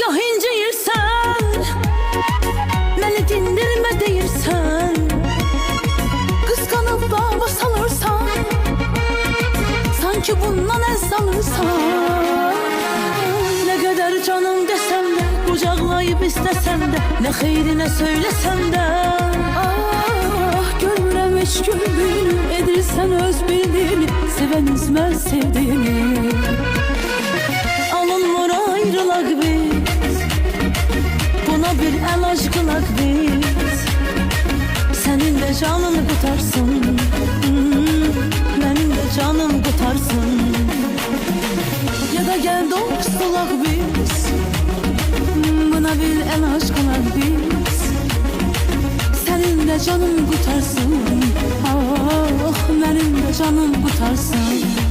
gah inciyirsən, məni dindirmə deyirsən, qısqanıb dava salırsan, sanki bundan əz alırsan. Nə qədər canım desəm də, qucaqlayıb istəsəm də, nə xeyrinə söylesəm də, görmürəm heç güldüyünü, edirsən öz bildiyini, sevən üzməz sevdiğini. Alınmır ayrılaq biz, buna bir əlac qılaq biz. Sənin də canını qutarsın, mənim də canım qutarsın. Ya da gəl dost olaq biz, buna bir əlac qılaq biz. Sənin də canım qutarsın, ah, mənim də canım qutarsın.